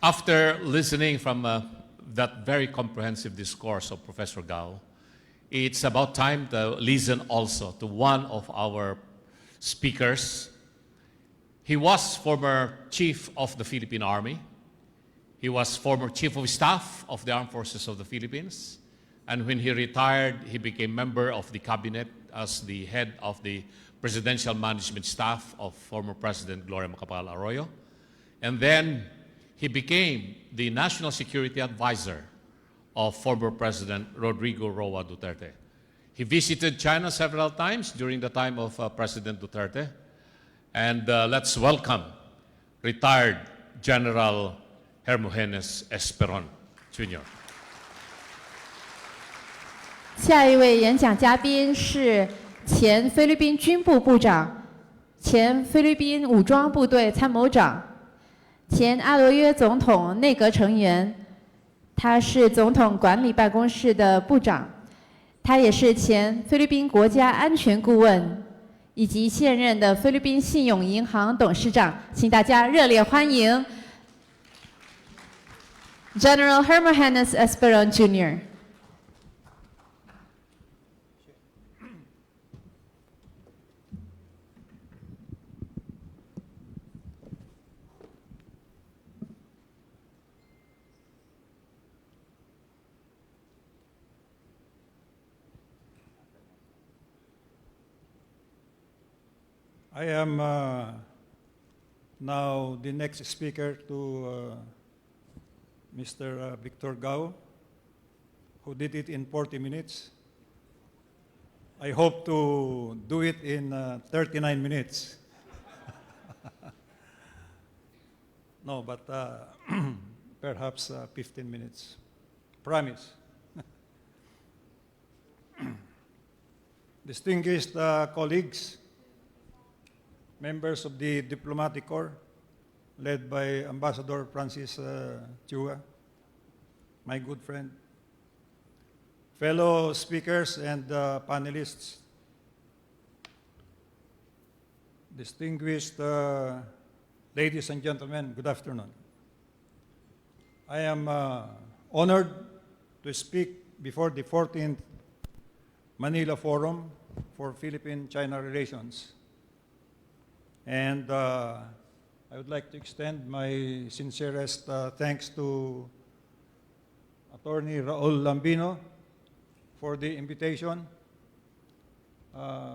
After listening from that very comprehensive discourse of Professor Gao, it's about time to listen also to one of our speakers. He was former Chief of the Philippine Army. He was former Chief of Staff of the Armed Forces of the Philippines. And when he retired, he became member of the cabinet as the head of the presidential management staff of former President Gloria Macapagal Arroyo. And then he became the national security advisor of former President Rodrigo Roa Duterte. He visited China several times during the time of President Duterte. And let's welcome retired General Hermogenes Esperon, Jr. 下一位演讲嘉宾是前菲律宾军部部长、前菲律宾武装部队参谋长、前阿罗约总统内阁成员，他是总统管理办公室的部长，他也是前菲律宾国家安全顾问，以及现任的菲律宾信用银行董事长，请大家热烈欢迎 General Hermogenes Esperon Jr. I am now the next speaker to Mr. Victor Gao, who did it in 40 minutes. I hope to do it in 39 minutes. No, but perhaps 15 minutes. Promise. Distinguished colleagues, members of the Diplomatic Corps, led by Ambassador Francis Chua, my good friend, fellow speakers and panelists, distinguished ladies and gentlemen, good afternoon. I am honored to speak before the 14th Manila Forum for Philippine-China Relations. And I would like to extend my sincerest thanks to Attorney Raul Lambino for the invitation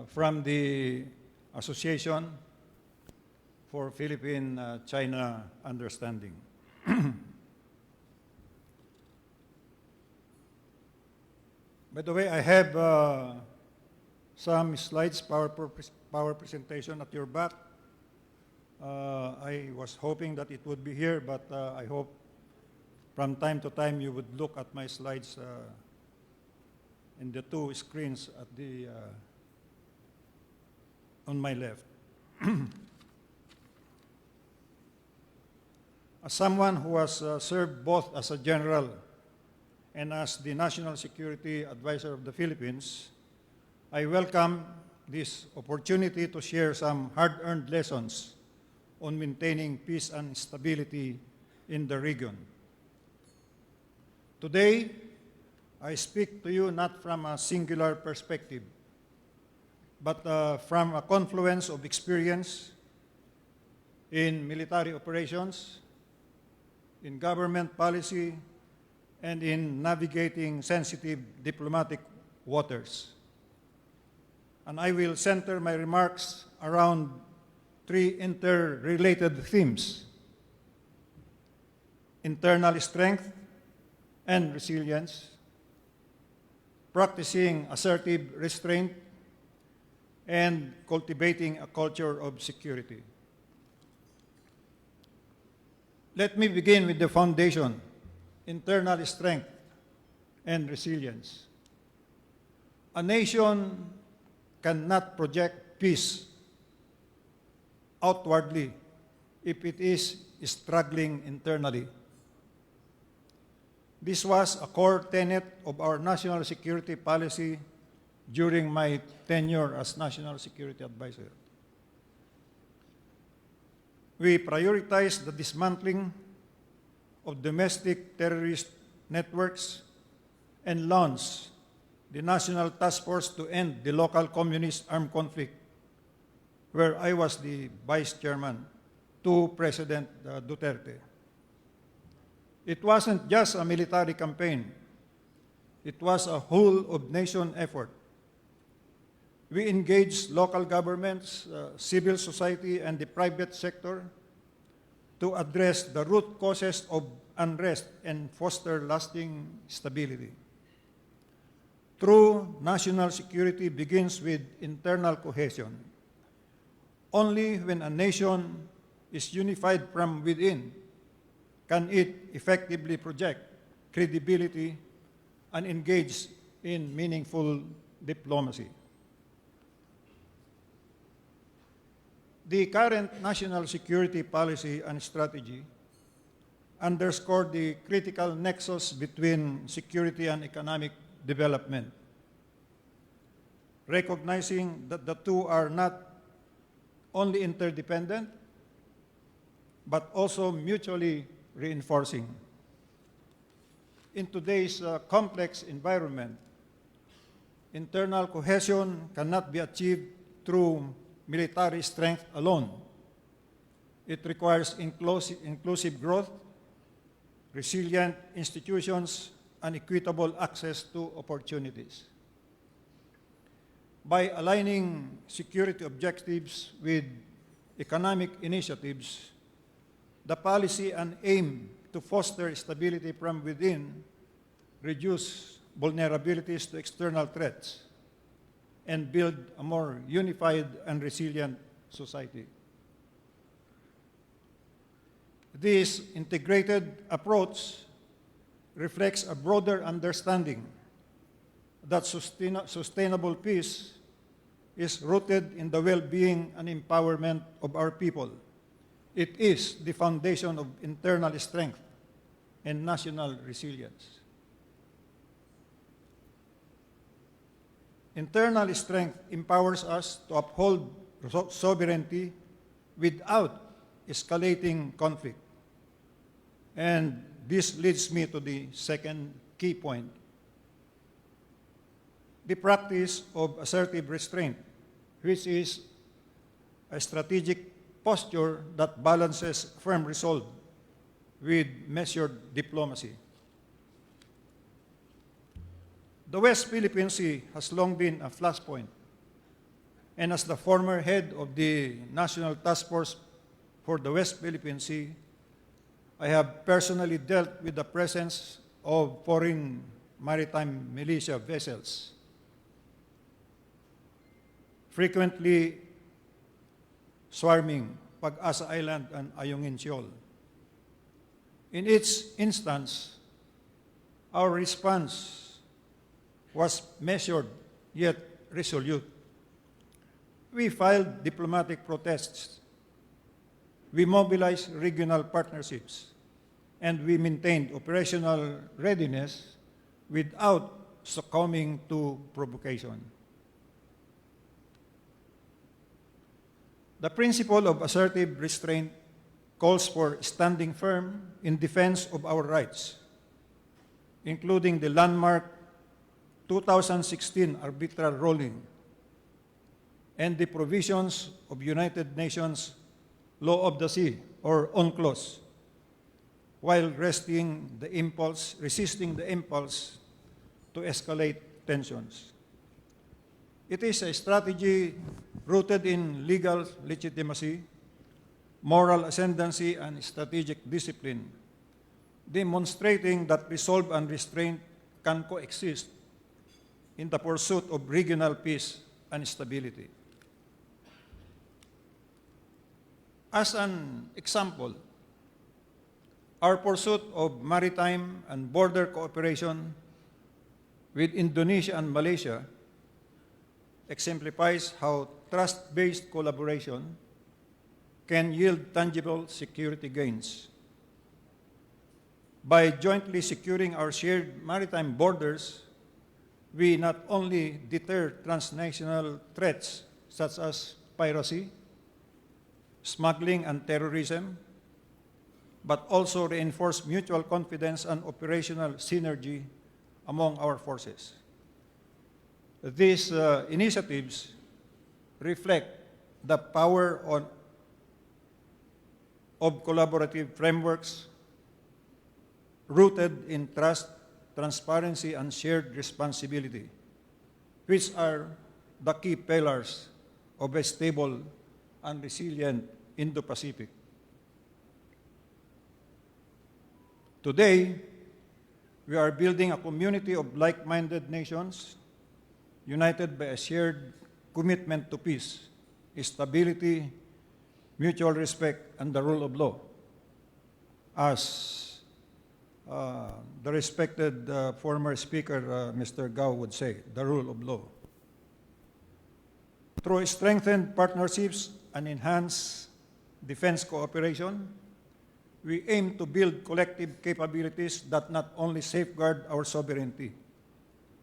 from the Association for Philippine-China Understanding. By the way, I have some slides, power presentation at your back. I was hoping that it would be here, but I hope from time to time you would look at my slides in the two screens at the on my left. As someone who has served both as a general and as the National Security Advisor of the Philippines, I welcome this opportunity to share some hard-earned lessons on maintaining peace and stability in the region. Today, I speak to you not from a singular perspective, but from a confluence of experience in military operations, in government policy, and in navigating sensitive diplomatic waters. And I will center my remarks around three interrelated themes: internal strength and resilience, practicing assertive restraint, and cultivating a culture of security. Let me begin with the foundation: internal strength and resilience. A nation cannot project peace outwardly if it is struggling internally. This was a core tenet of our national security policy during my tenure as National Security Advisor. We prioritized the dismantling of domestic terrorist networks and launched the National Task Force to End the Local Communist Armed Conflict, where I was the vice chairman to President Duterte. It wasn't just a military campaign. It was a whole-of-nation effort. We engaged local governments, civil society, and the private sector to address the root causes of unrest and foster lasting stability. True national security begins with internal cohesion. Only when a nation is unified from within can it effectively project credibility and engage in meaningful diplomacy. The current national security policy and strategy underscore the critical nexus between security and economic development, recognizing that the two are not only interdependent, but also mutually reinforcing. In today's complex environment, internal cohesion cannot be achieved through military strength alone. It requires inclusive growth, resilient institutions, and equitable access to opportunities. By aligning security objectives with economic initiatives, the policy and aim to foster stability from within, reduce vulnerabilities to external threats, and build a more unified and resilient society. This integrated approach reflects a broader understanding that sustainable peace is rooted in the well-being and empowerment of our people. It is the foundation of internal strength and national resilience. Internal strength empowers us to uphold sovereignty without escalating conflict. And this leads me to the second key point: the practice of assertive restraint, which is a strategic posture that balances firm resolve with measured diplomacy. The West Philippine Sea has long been a flashpoint, and as the former head of the National Task Force for the West Philippine Sea, I have personally dealt with the presence of foreign maritime militia vessels, frequently swarming Pag-asa Island and Ayungin Shoal. In each instance, our response was measured yet resolute. We filed diplomatic protests. We mobilized regional partnerships, and we maintained operational readiness without succumbing to provocation. The principle of assertive restraint calls for standing firm in defense of our rights, including the landmark 2016 arbitral ruling and the provisions of United Nations Law of the Sea, or UNCLOS, while resisting the impulse to escalate tensions. It is a strategy rooted in legal legitimacy, moral ascendancy, and strategic discipline, demonstrating that resolve and restraint can coexist in the pursuit of regional peace and stability. As an example, our pursuit of maritime and border cooperation with Indonesia and Malaysia exemplifies how trust-based collaboration can yield tangible security gains. By jointly securing our shared maritime borders, we not only deter transnational threats such as piracy, smuggling, and terrorism, but also reinforce mutual confidence and operational synergy among our forces. These initiatives reflect the power of collaborative frameworks rooted in trust, transparency, and shared responsibility, which are the key pillars of a stable and resilient Indo-Pacific. Today, we are building a community of like-minded nations united by a shared commitment to peace, stability, mutual respect, and the rule of law. As the respected former speaker, Mr. Gao, would say, the rule of law. Through strengthened partnerships and enhanced defense cooperation, we aim to build collective capabilities that not only safeguard our sovereignty,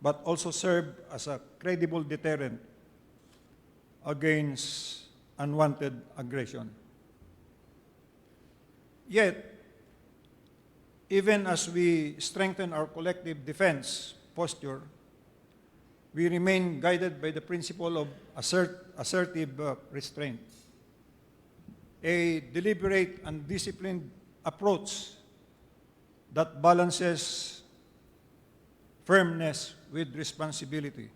but also serve as a credible deterrent against unwanted aggression. Yet, even as we strengthen our collective defense posture, we remain guided by the principle of assertive restraint, a deliberate and disciplined approach that balances firmness with responsibility.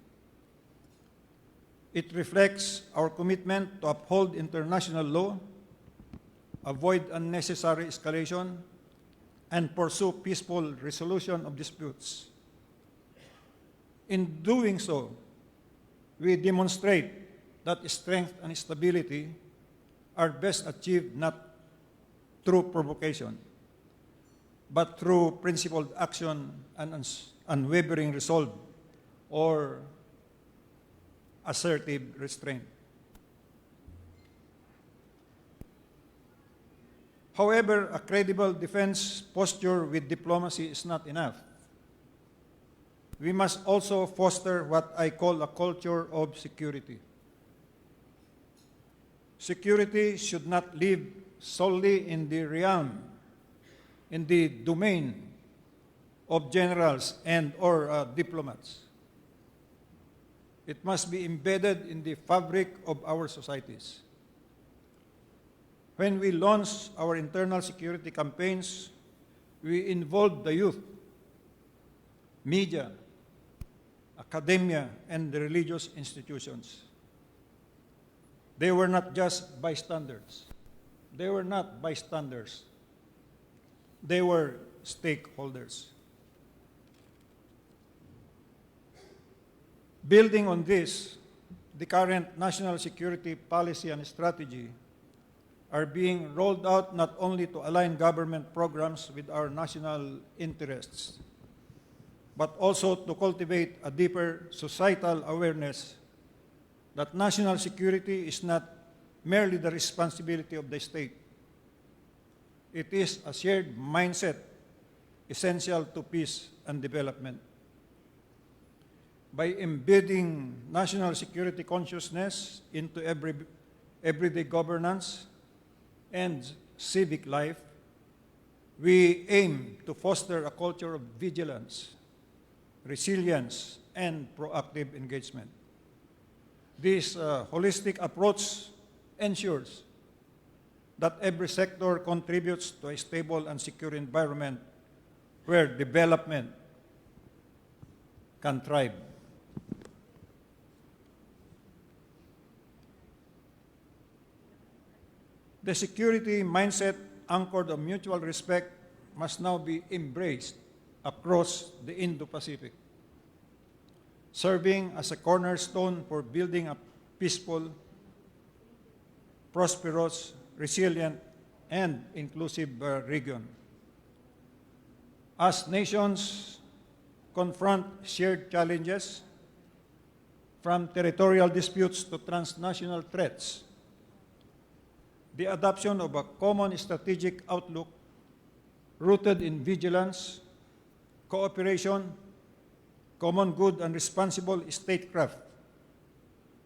It reflects our commitment to uphold international law, avoid unnecessary escalation, and pursue peaceful resolution of disputes. In doing so, we demonstrate that strength and stability are best achieved not through provocation, but through principled action and unwavering resolve, or assertive restraint. However, a credible defense posture with diplomacy is not enough. We must also foster what I call a culture of security. Security should not live solely in the realm, in the domain of generals and/or diplomats. It must be embedded in the fabric of our societies. When we launch our internal security campaigns, we involve the youth, media, academia, and the religious institutions. They were not just bystanders. They were not bystanders. They were stakeholders. Building on this, the current national security policy and strategy are being rolled out not only to align government programs with our national interests, but also to cultivate a deeper societal awareness that national security is not merely the responsibility of the state. It is a shared mindset essential to peace and development. By embedding national security consciousness into everyday governance and civic life, we aim to foster a culture of vigilance, resilience, and proactive engagement. This holistic approach ensures that every sector contributes to a stable and secure environment where development can thrive. The security mindset anchored on mutual respect must now be embraced across the Indo-Pacific, serving as a cornerstone for building a peaceful, prosperous, resilient, and inclusive region. As nations confront shared challenges, from territorial disputes to transnational threats, the adoption of a common strategic outlook rooted in vigilance, cooperation, common good, and responsible statecraft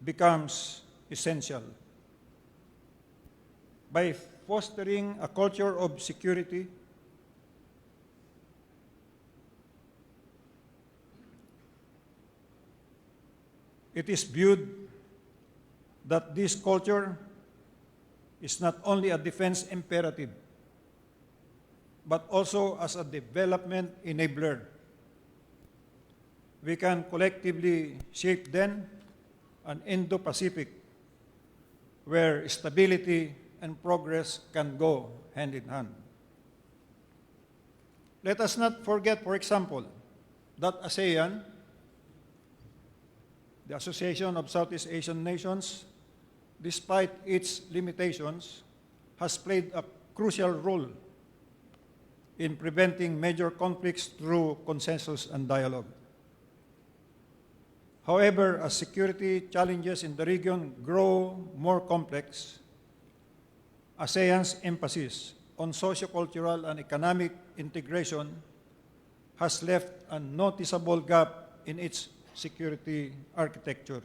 becomes essential. By fostering a culture of security, it is viewed that this culture is not only a defense imperative, but also as a development enabler. We can collectively shape then an Indo-Pacific where stability and progress can go hand in hand. Let us not forget, for example, that ASEAN, the Association of Southeast Asian Nations, despite its limitations, has played a crucial role in preventing major conflicts through consensus and dialogue. However, as security challenges in the region grow more complex, ASEAN's emphasis on sociocultural and economic integration has left a noticeable gap in its security architecture.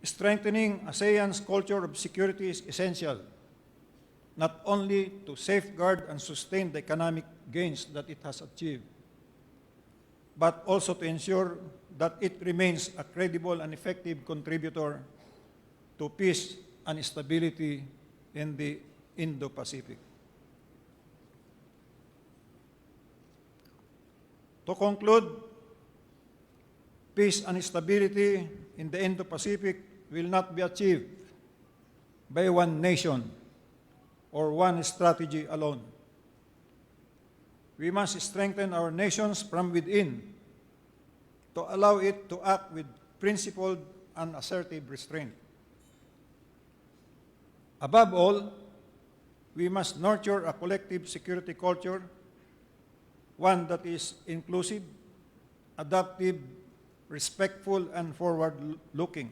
Strengthening ASEAN's culture of security is essential, not only to safeguard and sustain the economic gains that it has achieved, but also to ensure that it remains a credible and effective contributor to peace and stability in the Indo-Pacific. To conclude, peace and stability in the Indo-Pacific will not be achieved by one nation or one strategy alone. We must strengthen our nations from within to allow it to act with principled and assertive restraint. Above all, we must nurture a collective security culture, one that is inclusive, adaptive, respectful, and forward-looking.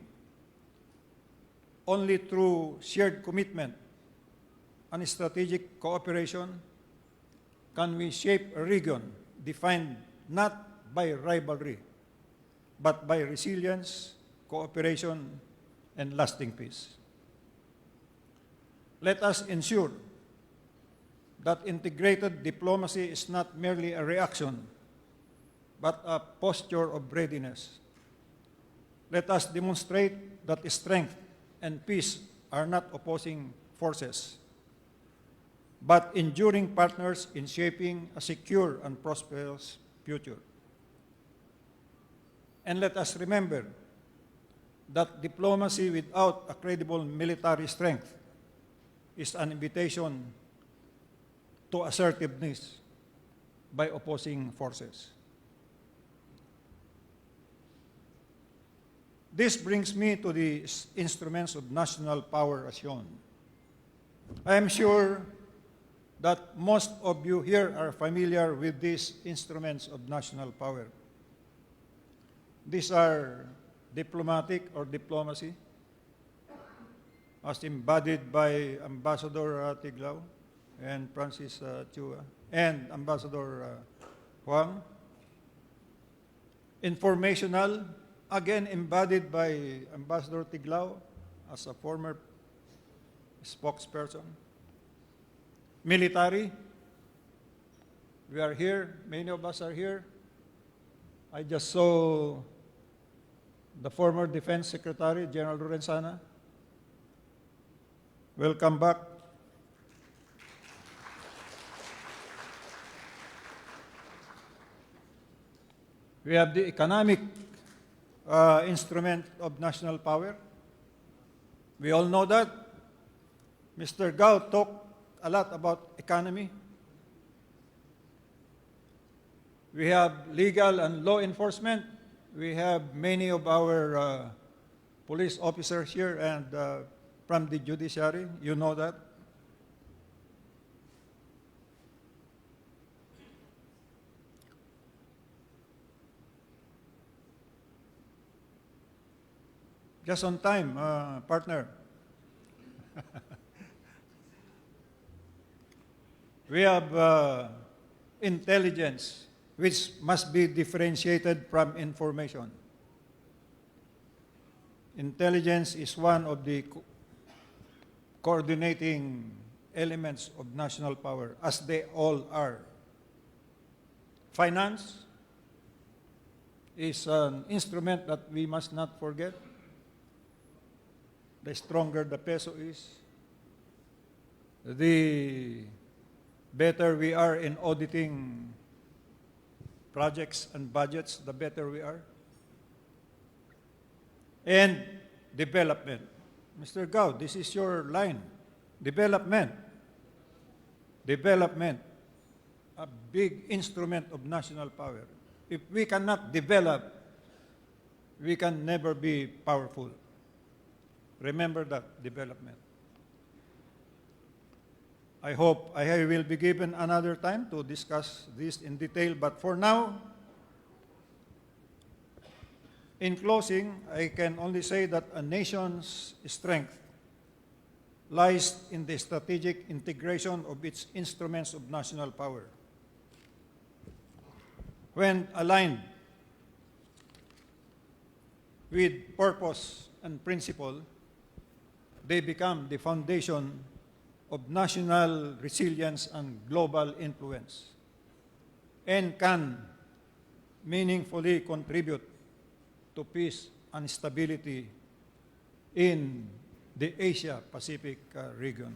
Only through shared commitment and strategic cooperation can we shape a region defined not by rivalry, but by resilience, cooperation, and lasting peace. Let us ensure that integrated diplomacy is not merely a reaction, but a posture of readiness. Let us demonstrate that strength and peace are not opposing forces, but enduring partners in shaping a secure and prosperous future. And let us remember that diplomacy without a credible military strength is an invitation to assertiveness by opposing forces. This brings me to the instruments of national power as shown. I am sure that most of you here are familiar with these instruments of national power. These are diplomatic or diplomacy, as embodied by Ambassador Tiglao and Francis Chua and Ambassador Huang. Informational, again embodied by Ambassador Tiglao as a former spokesperson. Military, we are here, many of us are here. I just saw the former Defense Secretary, General Lorenzana. Welcome back. We have the economic instrument of national power. We all know that. Mr. Gao talked a lot about economy. We have legal and law enforcement. We have many of our police officers here and from the judiciary. You know that. Just on time, partner. We have intelligence, which must be differentiated from information. Intelligence is one of the coordinating elements of national power, as they all are. Finance is an instrument that we must not forget. The stronger the peso is, the better we are in auditing projects and budgets, the better we are. And development. Mr. Gao, this is your line. Development. Development. A big instrument of national power. If we cannot develop, we can never be powerful. Remember that, development. I hope I will be given another time to discuss this in detail, but for now, in closing, I can only say that a nation's strength lies in the strategic integration of its instruments of national power. When aligned with purpose and principle, they become the foundation of national resilience and global influence, and can meaningfully contribute to peace and stability in the Asia-Pacific region.